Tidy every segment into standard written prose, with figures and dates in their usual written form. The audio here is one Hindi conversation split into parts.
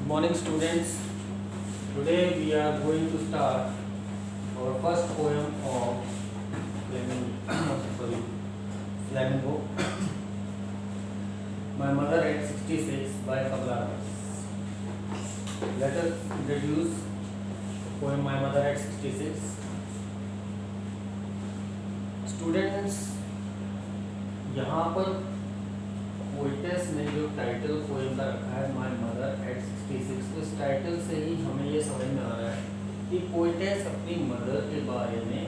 Good morning, students. Today we are going to start our first poem of Flamingo. My Mother at 66 by Kabla. Let us introduce poem My Mother at 66. Students, यहाँ पर पोइटेस ने जो टाइटल पोएम का रखा है माय मदर एट 66, तो इस टाइटल से ही हमें ये समझ में आ रहा है कि पोइटेस अपनी मदर के बारे में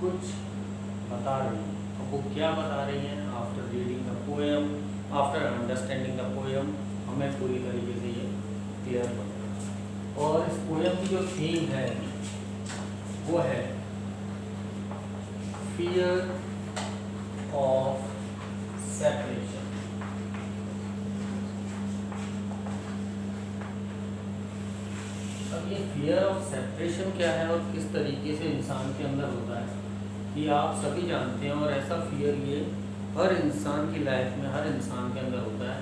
कुछ बता रही है। अब वो क्या बता रही हैं? After reading the poem, after understanding the poem, हमें पूरी तरीके से ये क्लियर पड़ेगा। और इस पोएम की जो थीम है वो है फियर ऑफ सेपरेशन। अब ये फियर ऑफ सेपरेशन क्या है और किस तरीके से इंसान के अंदर होता है कि आप सभी जानते हैं, और ऐसा फियर ये हर इंसान की लाइफ में, हर इंसान के अंदर होता है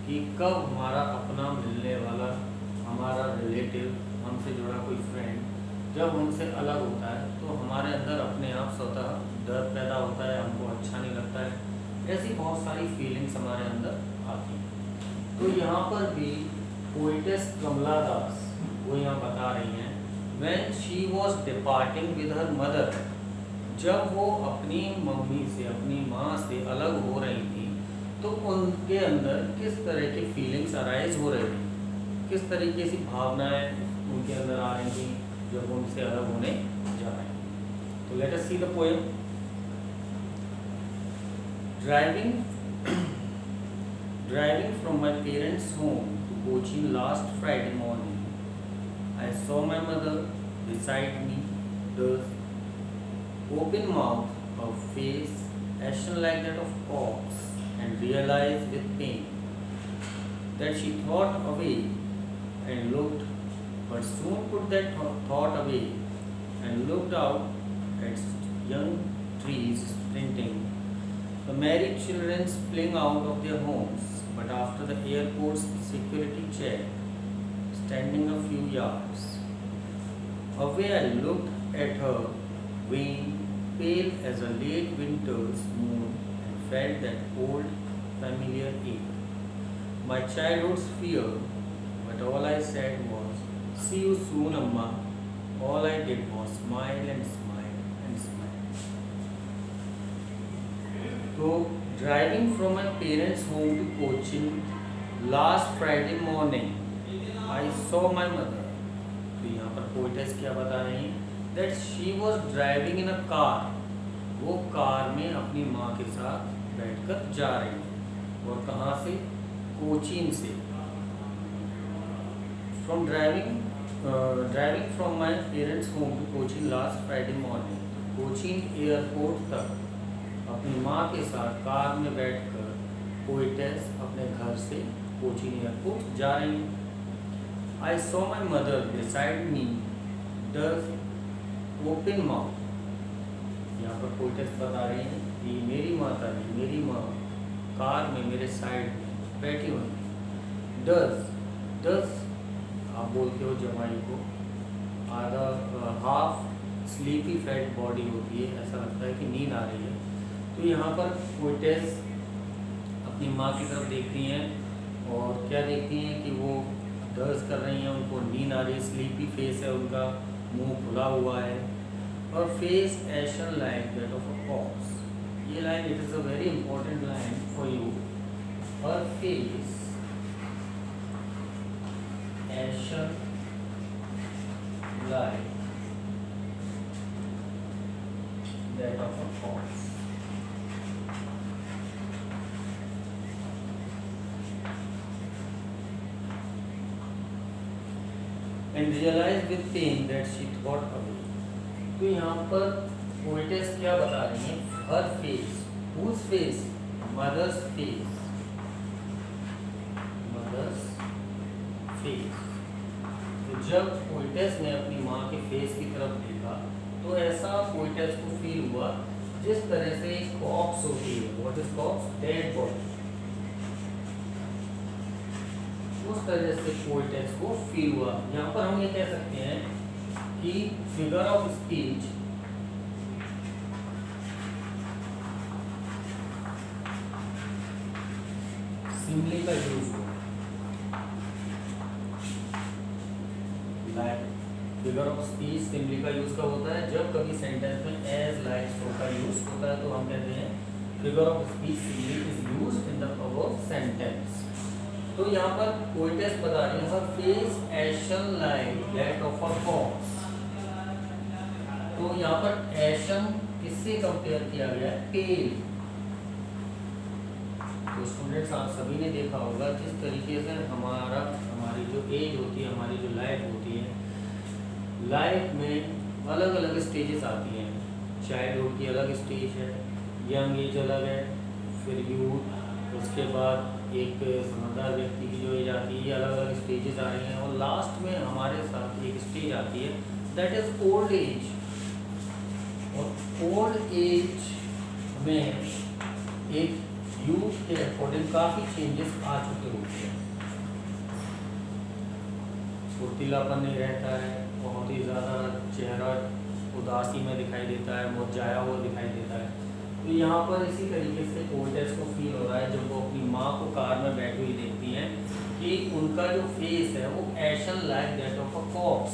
कि कब हमारा अपना मिलने वाला, हमारा रिलेटिव, हमसे जुड़ा कोई फ्रेंड जब हमसे अलग होता है तो हमारे अंदर अपने आप स्वतः डर पैदा होता है, हमको अच्छा नहीं लगता है। ऐसी बहुत सारी फीलिंग्स हमारे अंदर आती हैं। तो यहाँ पर भी पोइटेस कमला दास वो यहाँ बता रही हैं when she was departing with her mother, जब वो अपनी मम्मी से, अपनी माँ से अलग हो रही थी तो उनके अंदर किस तरह की फीलिंग्स अराइज हो रही थी, किस तरीके की भावनाएं उनके अंदर आ रही थी जब उनसे अलग होने जा रहे हैं। तो let us see the poem. Driving from my parents home to Cochin last Friday morning, I saw my mother beside me, thus open mouth, her face ashen like that of corpse, and realized with pain that she thought away and looked, but soon put that thought away and looked out at young trees sprinting, the married children spilling out of their homes, but after the airport's security check, standing a few yards away, I looked at her, wan, pale as a late winter's moon, and felt that old familiar ache, my childhood's fear. But all I said was, "See you soon, Amma." All I did was smile and smile and smile. So, driving from my parents' home to Cochin last Friday morning, I saw my mother. तो यहाँ पर पोइटेस क्या बता रही हैं? That she was driving in a car. वो कार में अपनी माँ के साथ बैठकर जा रही है। और कहाँ से? कोचीन से। Driving from my parents' home to Cochin last Friday morning. Cochin airport तक अपनी माँ के साथ कार में बैठकर पोइटेस अपने घर से कोचीन एयरपोर्ट जा रही है। I saw my mother beside me, thus open mouth. यहाँ पर पोइटेस बता रही हैं कि मेरी माता जी, मेरी माँ कार में मेरे साइड में बैठी हुई। दस आप बोलते हो जमाई को, आधा हाफ स्लीपी फैट बॉडी होती है, ऐसा लगता है कि नींद आ रही है। तो यहाँ पर पोइटेस अपनी माँ की तरफ देख रही हैं और क्या देखती हैं कि वो दर्ज कर रही हैं, उनको नींद आ रही है, स्लीपी फेस है उनका, मुंह खुला हुआ है, और face ashen like that of a corpse. ये line, it is a very important line for you. Her face ashen like that of a corpse. And realized with pain that she thought away. तो यहाँ पर पोइटेस क्या बता रही हैं? Her face, whose face? Mother's face. Mother's face. तो जब पोइटेस ने अपनी माँ के फेस की तरफ देखा तो ऐसा पोइटेस को फील हुआ जिस तरह से एक कॉप्स होती है। What is corpse? Dead body. उस तरह से पोएटेस को फील हुआ। यहाँ पर हम ये कह सकते हैं कि फिगर ऑफ स्पीच सिमिली का यूज हुआ। Like figure of speech simile का यूज कब होता है? जब कभी सेंटेंस में एज, लाइक, सो का यूज होता है तो हम कहते हैं figure of speech simile is used in the above sentence. तो यहाँ पर पोएटेस बता रही है her face ashen like that of a corpse. तो यहाँ पर एशन किससे कंपेयर किया गया है? पेल। तो स्टूडेंट्स आप सभी ने देखा होगा जिस तरीके से हमारी जो एज होती है, हमारी जो लाइफ होती है, लाइफ में अलग अलग स्टेजेस आती हैं। चाइल्डहुड की अलग स्टेज है, यंग एज अलग है, फिर यूथ, उसके बाद एक समझदार व्यक्ति की जो एज आती है, अलग अलग स्टेजेस आ रही हैं और लास्ट में हमारे साथ एक स्टेज आती है दैट इज ओल्ड एज। और ओल्ड एज में एक यूथ के अकॉर्डिंग काफ़ी चेंजेस आ चुके होते हैं। फुर्तीलापन नहीं रहता है, बहुत ही ज़्यादा चेहरा उदासी में दिखाई देता है, मुरझाया हुआ दिखाई देता है। तो यहाँ पर इसी तरीके से पोएटेस को फील हो रहा है जब वो अपनी माँ को कार में बैठी हुई देखती हैं कि उनका जो फेस है वो एशन like that of a corps.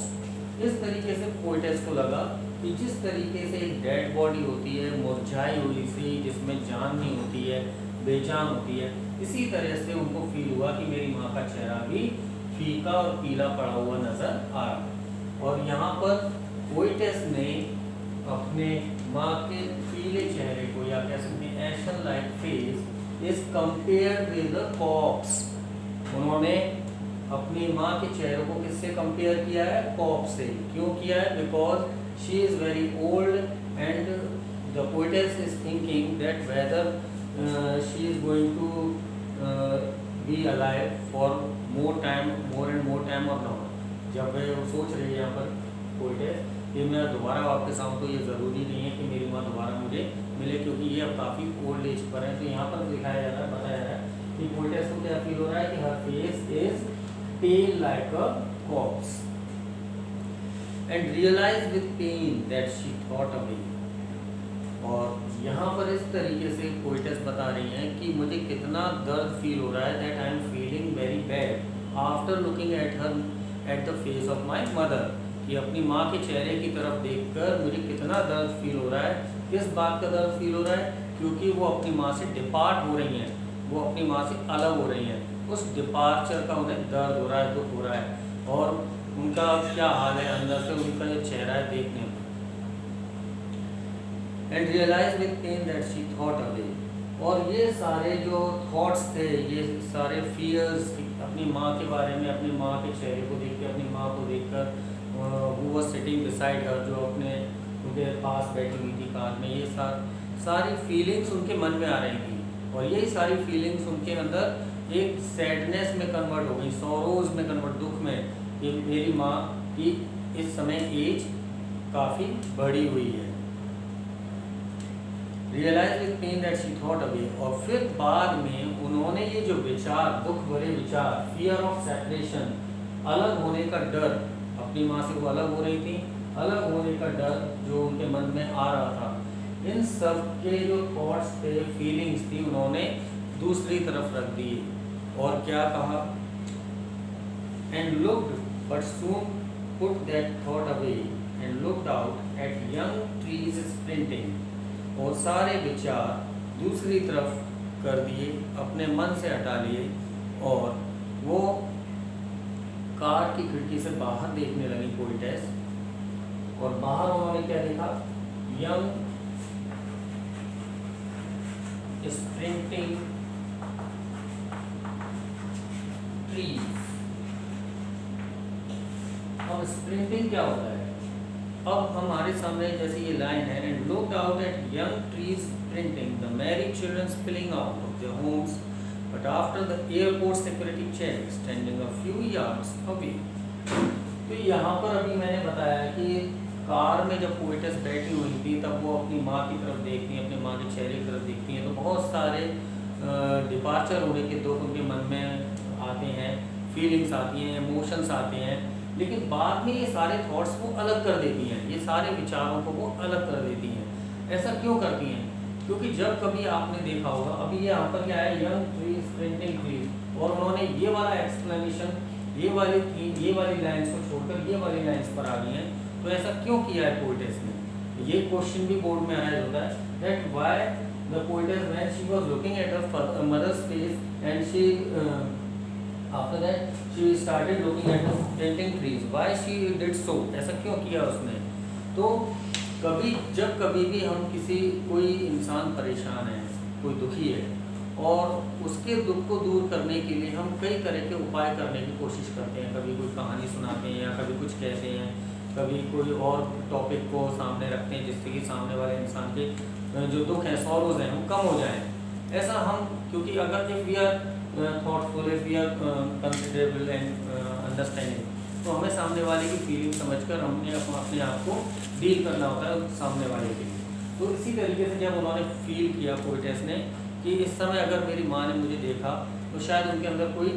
इस तरीके से पोएटेस को लगा कि जिस तरीके से एक डेड बॉडी होती है मुरझाई हुई सी, जिसमें जान नहीं होती है, बेजान होती है, इसी तरह से उनको फील हुआ कि मेरी माँ का चेहरा भी फीका और पीला पड़ा हुआ नजर आ रहा। और यहाँ पर पोएटेस ने अपने माँ के पीले चेहरे को या कह सकते हैं एशन like face is compared with the corps. उन्होंने अपनी माँ के चेहरे को किससे कंपेयर किया है? कॉर्प्स से। क्यों किया है? Because she is very old and the poetess is thinking that whether she is going to be alive for more and more time or not। जब वो सोच रही है यहाँ पर पोएटेस कि मैं दोबारा वापस आऊँ तो ये ज़रूरी नहीं है कि मेरी माँ दोबारा मुझे मिले, क्योंकि ये अब काफ़ी ओल्ड एज पर है। तो यहाँ पर दिखाया जा रहा है, बताया जा रहा है कि पोएटेस को क्या फील हो रहा है कि her face is pale like a corpse and realise with pain that she thought away. और यहाँ पर इस तरीके से पोएटेस बता रही हैं कि मुझे कितना दर्द फील हो रहा है, that I am feeling very bad after looking at the face of my mother. कि अपनी माँ के चेहरे की तरफ देखकर मुझे कितना दर्द फील हो रहा है। किस बात का दर्द फील हो रहा है? क्योंकि वो अपनी माँ से डिपार्ट हो रही हैं, वो अपनी माँ से अलग हो रही हैं। उस डिपार्चर का उन्हें दर्द हो रहा है, दुख हो रहा है। और उनका क्या हाल है अंदर से, उनका जो चेहरा है देखने में। And realise with pain that she thought away. और ये सारे जो थॉट्स थे, ये सारे फियर्स अपनी माँ के बारे में, अपनी माँ के चेहरे को देख के, अपनी माँ को देखकर, who was sitting beside her, जो उनके पास बैठी हुई थी कार में, ये सारी फीलिंग्स उनके मन में आ रही थी। और यही सारी फीलिंग्स उनके अंदर एक सैडनेस में कन्वर्ट हो गई, सॉरोज में कन्वर्ट, दुख में, कि मेरी माँ की इस समय एज काफ़ी बढ़ी हुई है। Realise with pain that she thought away. और फिर बाद में उन्होंने ये जो विचार, दुख भरे विचार, फियर ऑफ सेपरेशन, अलग होने का डर, अपनी माँ से वो अलग हो रही थी, अलग होने का डर जो उनके मन में आ रहा था, इन सब के जो थॉट्स थे, फीलिंग्स थी, उन्होंने दूसरी तरफ रख दिए। और क्या कहा? And looked but soon put that thought away and looked out at young trees sprinting. और सारे विचार दूसरी तरफ कर दिए, अपने मन से हटा लिए, और वो कार की खिड़की से बाहर देखने लगी पोएटेस। और बाहर उन्होंने क्या देखा? Young sprinting trees. अब स्प्रिंटिंग क्या होता है? अब हमारे सामने जैसे ये लाइन है, and looked out at young trees sprinting, the married children spilling out of their homes, but after the airport security check standing a few yards away. तो यहाँ पर अभी मैंने बताया कि कार में जब पोएटेस बैठी हुई थी तब वो अपनी माँ की तरफ देखती हैं, अपनी माँ के चेहरे की तरफ देखती हैं, तो बहुत सारे डिपार्चर होने के दुख उनके मन में आते हैं, फीलिंग्स आती हैं, इमोशंस आते हैं, लेकिन बाद में ये सारे थॉट्स को अलग कर देती हैं, ये सारे विचारों को वो अलग कर देती हैं। ऐसा क्यों करती हैं? क्योंकि जब कभी आपने देखा होगा, अभी ये यहाँ पर क्या है, यंग ट्रीज स्प्रिंटिंग ट्रीज, और उन्होंने ये वाला एक्सप्लेनेशन, ये वाली थी, ये वाली लाइन्स को छोड़कर ये वाली लाइन्स पर आ गई हैं। तो ऐसा क्यों किया है पोएटेस ने? ये क्वेश्चन भी बोर्ड में अराइज होता है that why the poetess when she was looking at her mother's face and she after that she started looking at the painting trees, why she did so, ऐसा क्यों किया उसने? तो जब कभी भी हम कोई इंसान परेशान है, कोई दुखी है, और उसके दुख को दूर करने के लिए हम कई तरह के उपाय करने की कोशिश करते हैं। कभी कोई कहानी सुनाते हैं, या कभी कुछ कहते हैं, कभी कोई और टॉपिक को सामने रखते हैं जिससे कि सामने वाले इंसान के जो दुख है, सॉरोज हैं, वो कम हो जाएं। ऐसा हम, क्योंकि अगर if we are thoughtful, if we are considerable and understanding, तो हमें सामने वाले की फीलिंग समझकर हमने अपने आप को डील करना होता है सामने वाले के लिए। तो इसी तरीके से जब उन्होंने फील किया पोएटेस ने कि इस समय अगर मेरी माँ ने मुझे देखा तो शायद उनके अंदर कोई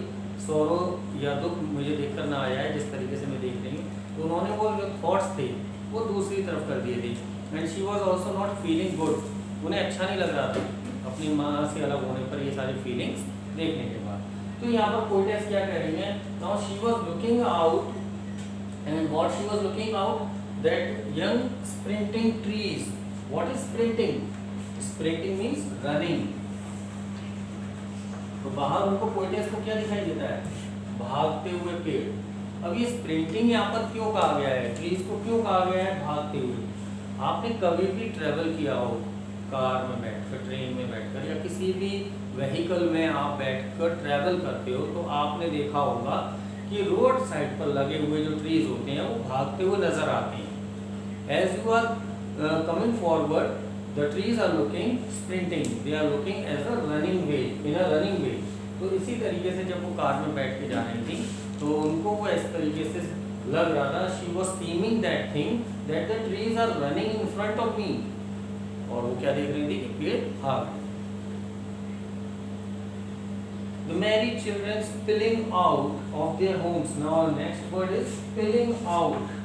सौरो या दुख मुझे देखकर ना आया है जिस तरीके से मैं देख रही हूँ, तो उन्होंने वो जो थॉट्स थे वो दूसरी तरफ कर दिए थे। And she was also not feeling good, उन्हें अच्छा नहीं लग रहा था अपनी माँ से अलग होने पर, ये सारी फीलिंग्स देखने के बाद। तो यहाँ पर पोएटेस क्या कह रही है, now she was looking out, and what she was looking out, that young sprinting trees. What is sprinting? Sprinting means running. तो बाहर उनको पोएटेस को क्या दिखाई देता है? भागते हुए पेड़। अब ये स्प्रिंटिंग यहाँ पर क्यों कहा गया है, ट्रीज को क्यों कहा गया है भागते हुए? आपने कभी भी ट्रेवल किया हो, कार में बैठकर, ट्रेन में बैठकर, या किसी भी व्हीकल में आप बैठकर ट्रैवल करते हो, तो आपने देखा होगा कि रोड साइड पर लगे हुए जो ट्रीज होते हैं वो भागते हुए नजर आते हैं। As you are coming forward, the trees are looking sprinting, they are looking as a running way, in a running way। तो इसी तरीके से जब वो कार में बैठ के जा रही थी तो उनको वो इस तरीके से लग रहा था, she was seeming that thing that the trees are running in front of me, और वो क्या देख रही थी कि पेड़ भाग रहे। The married children spilling out of their homes, now next word is spilling out।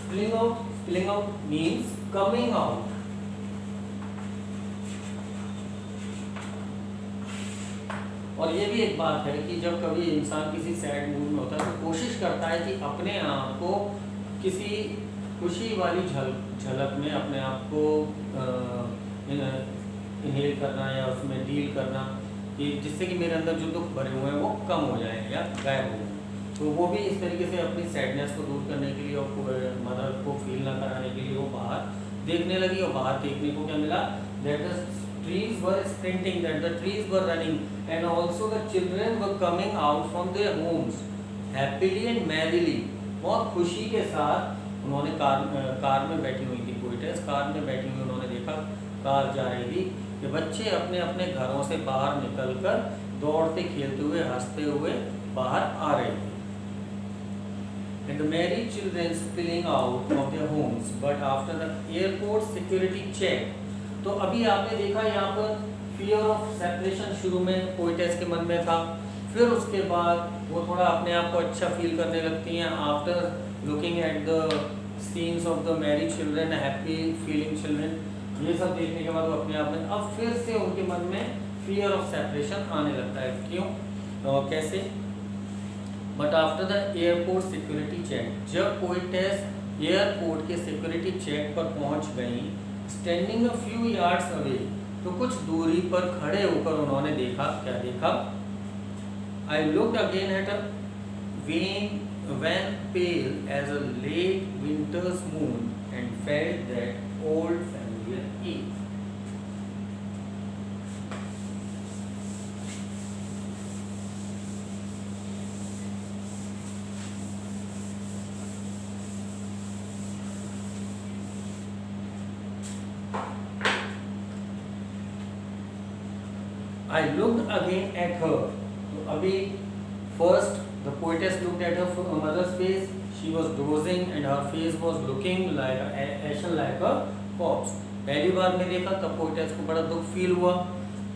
Spilling out means coming out। और ये भी एक बात है कि जब कभी इंसान किसी सैड मूड में होता है तो कोशिश करता है कि अपने आप को किसी खुशी वाली झलक में अपने आप को इनहेल करना या उसमें डील करना, कि जिससे कि मेरे अंदर जो दुख भरे हुए हैं वो कम हो जाएं या गायब हो जाएं। तो वो भी इस तरीके से अपनी सैडनेस को दूर करने के लिए और मदर को फील ना कराने के लिए वो बाहर देखने लगी, और बाहर देखने को क्या मिला, that the trees were sprinting, that the trees were running, and also the children were coming out from their homes happily and merrily. बहुत खुशी के साथ उन्होंने कार में बैठी हुई थी पोएटेस, कार में बैठी हुई उन्होंने देखा कार जा रही थी कि बच्चे अपने अपने घरों से बाहर निकलकर दौड़ते खेलते हुए हंसते हुए बाहर आ रहे थे। And the married children spilling out of their homes, but after the airport security check। तो अभी आपने देखा यहाँ पर fear of separation शुरू में पोएटेस के मन में था, फिर उसके बाद वो थोड़ा अपने आप को अच्छा फील करने लगती हैं after looking at the scenes of the married children, happy feeling children, ये सब देखने के बाद वो अपने आप में अब फिर से उनके मन में fear of separation आने लगता है। क्यों, कैसे? But after the airport security check, जब पोएटेस एयरपोर्ट के सिक्योरिटी चेक पर पहुंच गई, standing a few yards away, तो कुछ दूरी पर खड़े होकर उन्होंने देखा, क्या देखा? I looked again at a when pale as a late winter's moon and felt that old familiar ache। I looked again at her। तो अभी first the poetess looked at her mother's face, she was dozing and her face was looking like ashen like a corpse। पहली बार में देखा तब पोएटेस को बड़ा दुख फील हुआ,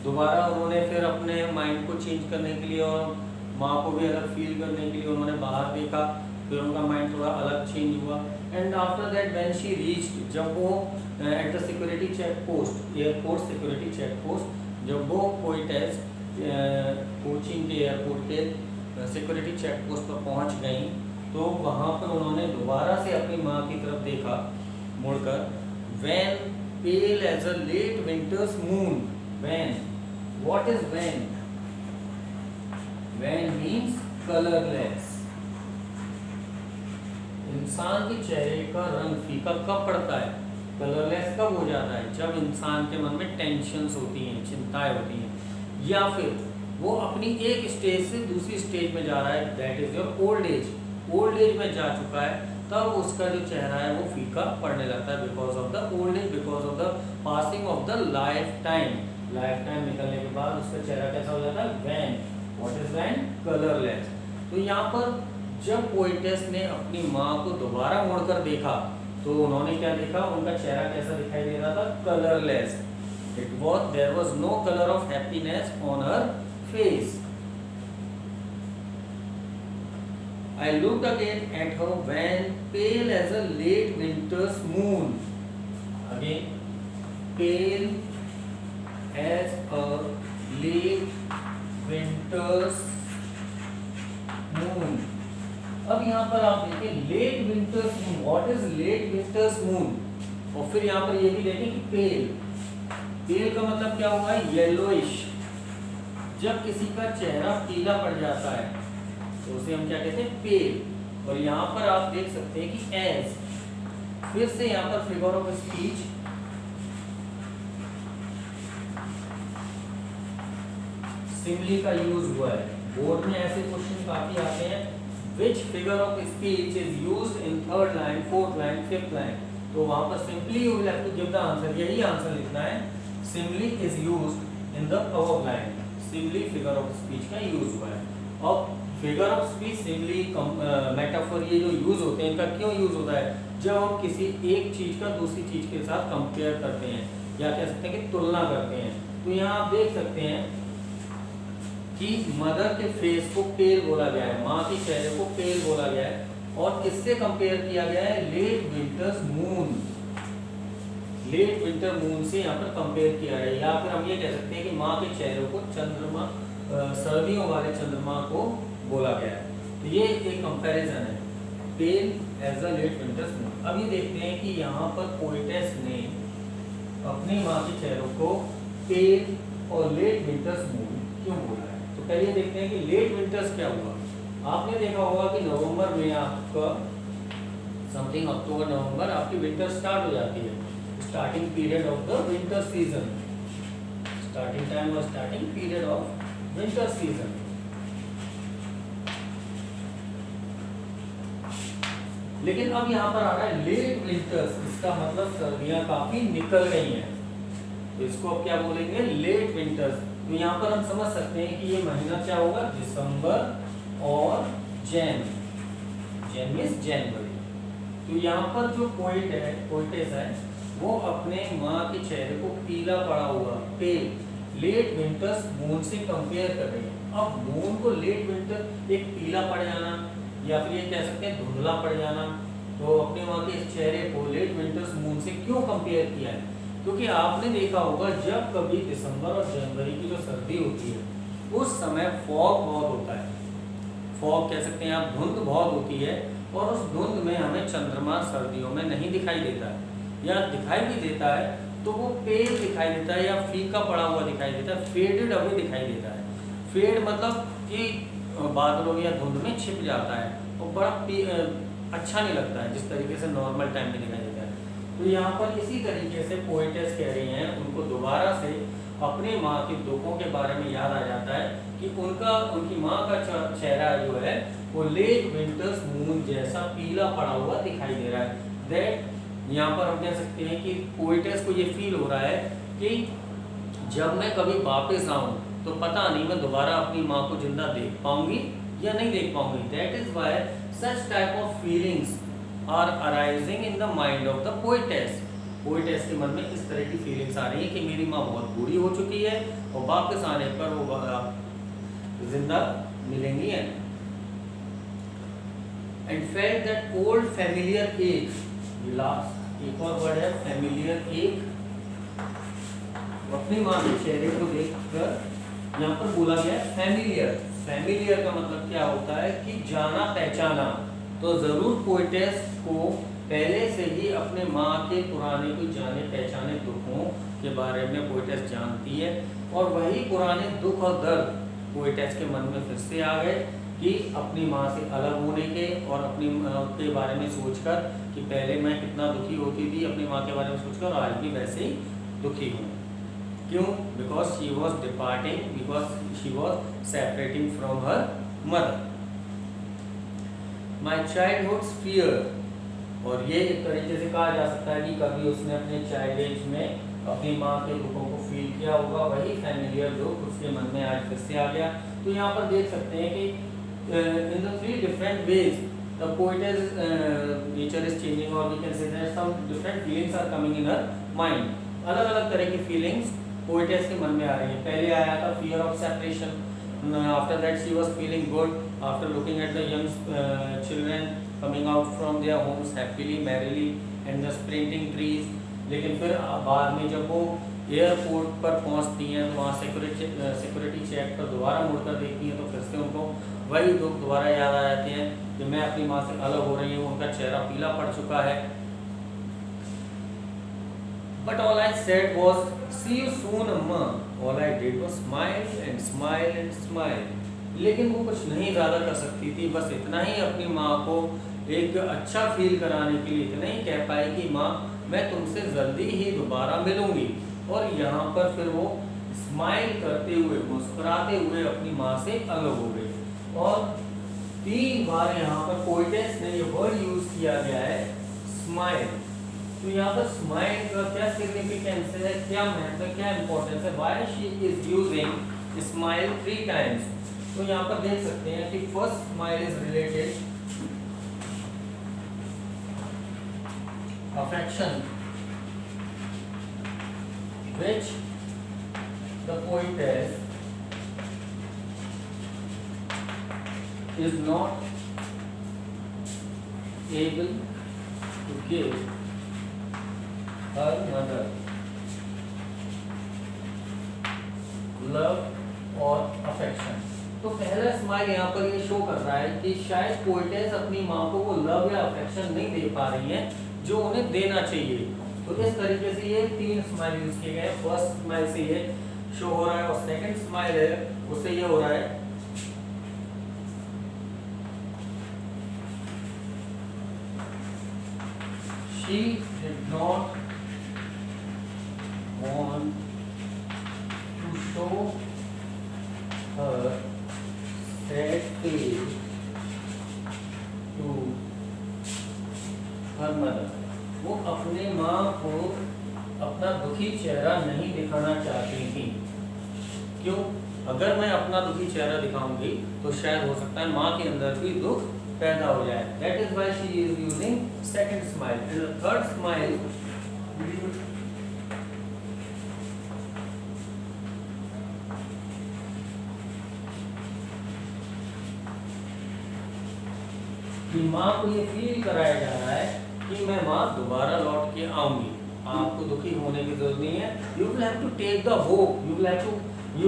दोबारा उन्होंने फिर अपने माइंड को चेंज करने के लिए और माँ को भी अलग फील करने के लिए उन्होंने बाहर देखा, फिर उनका माइंड थोड़ा अलग चेंज हुआ। And after that when she reached, जब वो at the security check post, airport security check post, जब वो पोएटेस कोचीन के एयरपोर्ट के सिक्योरिटी चेक पोस्ट पर पहुंच गई, तो वहाँ पर उन्होंने दोबारा से अपनी माँ की तरफ देखा मुड़कर। When pale as a late winter's moon, when, what is when? When means colorless। इंसान के चेहरे का रंग फीका कब पड़ता है, कलरलेस कब हो जाता है, जब इंसान के मन में टेंशन्स होती हैं, चिंताएं होती हैं, या फिर वो अपनी एक स्टेज से दूसरी स्टेज में जा रहा है, that is your old age, old age में जा चुका है, तब उसका जो चेहरा है वो फीका पड़ने लगता है, because of the old age, because of the passing of the lifetime. Lifetime निकलने के बाद उसका चेहरा कैसा हो जाता है, wan, what is wan, colourless. तो यहाँ पर जब पोएटेस ने अपनी माँ को दोबारा मुड़कर देखा, तो उन्होंने क्या देखा, उनका चेहरा कैसा दिखाई दे रहा था, colourless. It was, there was no colour of happiness on her face. I looked again at her when pale as a late winter's moon. Again, pale as a late winter's moon. अब यहाँ पर आप देखिए late winter's moon, what is late winter's moon, और फिर यहाँ पर ये भी देखें कि पेल, पेल का मतलब क्या हुआ है, येलोइश। जब किसी का चेहरा पीला पड़ जाता है तो उसे हम क्या कहते हैं, पेल। और यहाँ पर आप देख सकते हैं कि एज, फिर से यहाँ पर फिगर ऑफ स्पीच, सिमिली का यूज हुआ है। बोर्ड में ऐसे क्वेश्चन काफी आते हैं, which figure of speech is used in third line, fourth line, fifth line, तो वहां पर simply you will have to give the answer, यही आंसर लिखना है, simile is used in the above line, simile figure of speech का यूज हुआ है। अब figure of speech, simile, metaphor, ये जो यूज होते हैं, इनका क्यों यूज होता है, जब हम किसी एक चीज का दूसरी चीज के साथ कंपेयर करते हैं, या कह सकते हैं कि तुलना करते हैं। तो यहाँ आप देख सकते हैं कि मदर के फेस को पेल बोला गया है, माँ के चेहरे को पेल बोला गया है, और किससे कंपेयर किया गया है, late winter's moon, late winter moon से यहाँ पर कंपेयर किया है। या फिर हम ये कह सकते हैं कि माँ के चेहरे को चंद्रमा, सर्दियों वाले चंद्रमा को बोला गया है। तो ये एक कंपैरिजन है, pale as a late winter's moon. अब ये देखते हैं कि यहाँ पर पोएटेस ने अपनी माँ के चेहरों को पेल और लेट विंटर्स मून क्यों बोला है। तो पहले देखते हैं कि लेट विंटर्स क्या हुआ। आपने देखा होगा कि नवंबर में आपका समथिंग अक्टूबर नवंबर आपकी विंटर स्टार्ट हो जाती है, starting period of the winter season, starting time और starting period of winter season. लेकिन अब यहाँ पर आ रहा है लेट विंटर्स, इसका मतलब सर्दियां काफी निकल गई हैं, तो इसको अब क्या बोलेंगे, लेट विंटर्स। तो यहाँ पर हम समझ सकते हैं कि ये महीना क्या होगा, दिसंबर और जैन, जैन मीन्स जनवरी। तो यहाँ पर जो पोएट है, पोएटेस है, वो अपने माँ के चेहरे को पीला पड़ा हुआ, पेल, लेट विंटर्स मून से कंपेयर कर रही है। अब मून को लेट विंटर, एक पीला पड़ जाना, या फिर ये कह सकते हैं धुंधला पड़ जाना, तो अपने वहाँ के चेहरे को लेट विंटर्स मून से क्यों कंपेयर किया है, क्योंकि आपने देखा होगा जब कभी दिसंबर और जनवरी की जो सर्दी होती है उस समय फॉग बहुत होता है, फॉग कह सकते हैं आप, धुंध बहुत होती है, और उस धुंध में हमें चंद्रमा सर्दियों में नहीं दिखाई देता है, या दिखाई भी देता है तो वो पेल दिखाई देता है, या फीका पड़ा हुआ दिखाई देता है, फेडेड अवे दिखाई देता है। फेड मतलब कि बादलों या धुंध में छिप जाता है और बड़ा अच्छा नहीं लगता है, जिस तरीके से नॉर्मल टाइम में दिखाई देता है। तो यहाँ पर इसी तरीके से पोएटेस कह रही हैं, उनको दोबारा से अपने माँ के दुखों के बारे में याद आ जाता है कि उनकी माँ का चेहरा जो है वो लेट विंटर्स मून जैसा पीला पड़ा हुआ दिखाई दे रहा है। दैट यहाँ पर हम कह सकते हैं कि पोएटेस को ये फील हो रहा है कि जब मैं कभी वापस आऊँ तो पता नहीं मैं दोबारा अपनी माँ को जिंदा देख पाऊंगी या नहीं देख पाऊंगी। That is why such type of feelings are arising in the mind of the poetess. Poetess के मन में इस तरह की फीलिंग्स आ रही है कि मेरी माँ बहुत बूढ़ी हो चुकी है और वापस आने पर वो जिंदा मिलेंगी and felt that old familiar एक लास्ट एक और वर्ड है फैमिलियर एक। अपनी माँ के चेहरे को देखकर यहाँ पर बोला गया है फैमिलियर। फैमिलियर का मतलब क्या होता है कि जाना पहचाना। तो जरूर पोएटेस को पहले से ही अपने माँ के पुराने कुछ जाने पहचाने दुखों के बारे में पोएटेस जानती है और वही पुराने दुख और दर्द पोएटेस के मन में फिर से आ गए कि अपनी माँ से अलग होने के और अपनी माँ के बारे में सोचकर कि पहले मैं कितना दुखी होती थी अपनी माँ के बारे में सोचकर और आज भी वैसे ही दुखी हूँ। क्यों? Because she was departing, because she was separating from her mother. My childhood fear, और ये एक तरीके से कहा जा सकता है कि कभी उसने अपने चाइल्ड एज में अपनी माँ के दुखों को फील किया होगा, वही फैमिलियर दुख उसके मन में आज फिर से आ गया। तो यहाँ पर देख सकते हैं कि in the three different ways the poetess nature is changing और we can say that some different feelings are coming in her mind. अलग अलग तरह की फीलिंग्स पोएटेस के मन में आ रही है। पहले आया था fear of separation, after that she was feeling good after looking at the young children coming out from their homes happily merrily and the sprinting trees. लेकिन फिर बाद में जब वो एयरपोर्ट पर पहुंचती हैं तो वहाँ सिक्योरिटी चेक पर दोबारा मुड़कर देखती हैं तो फिर से उनको वही दुख दोबारा याद आ जाते हैं कि मैं अपनी माँ से अलग हो रही हूँ। उनका चेहरा पीला पड़ चुका है। But all I said was, "See you soon, Amma." All I did was smile and smile and smile. लेकिन वो कुछ नहीं ज़्यादा कर सकती थी, बस इतना ही अपनी माँ को एक अच्छा फील कराने के लिए इतना ही कह पाई कि माँ मैं तुमसे जल्दी ही दोबारा मिलूंगी। और यहाँ पर फिर वो स्माइल करते हुए मुस्कुराते हुए अपनी माँ से अलग हो गई। और 3 बार यहाँ पर पोएटेस ने ये वर्ड यूज किया गया है स्माइल। तो यहाँ पर स्माइल का क्या सिग्निफिकेंस है, क्या महत्व, क्या इंपॉर्टेंस है, why she is using smile 3 times. तो यहाँ पर देख सकते हैं कि first smile is related affection which the poetess is not able to give her mother love or affection। तो पहला स्माइल यहाँ पर ये शो कर रहा है कि शायद पोएटेस अपनी माँ को वो लव या अफेक्शन नहीं दे पा रही है जो उन्हें देना चाहिए। तो इस तरीके से ये 3 स्माइल यूज किए गए हैं। फर्स्ट स्माइल से ये शो हो रहा है और सेकंड स्माइल है उससे ये हो रहा है she did not want to show her sad face to her mother। वो अपने माँ को अपना दुखी चेहरा नहीं दिखाना चाहती थी। क्यों? अगर मैं अपना दुखी चेहरा दिखाऊंगी तो शायद हो सकता है माँ के अंदर भी दुख पैदा हो जाए। That is why she is using second smile। And the third smile कि माँ को ये फील कराया जा रहा है कि मैं माँ दोबारा लौट के आऊंगी। आपको दुखी होने की जरूरत नहीं है। You will have to take the hope। You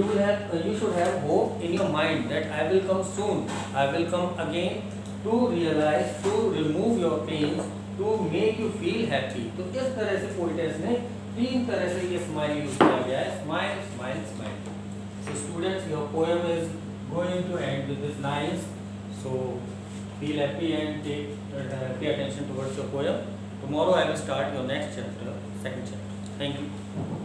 should have hope in your mind that I will come soon। I will come again to realize, to remove your pains, to make you feel happy। तो इस तरह से पोएटेस ने 3 तरह से ये स्माइल यूज किया गया है। Smile smile smile. So students, your poem is going to end with these lines। So feel happy and pay attention towards your poem। Tomorrow I will start your next chapter, second chapter। Thank you।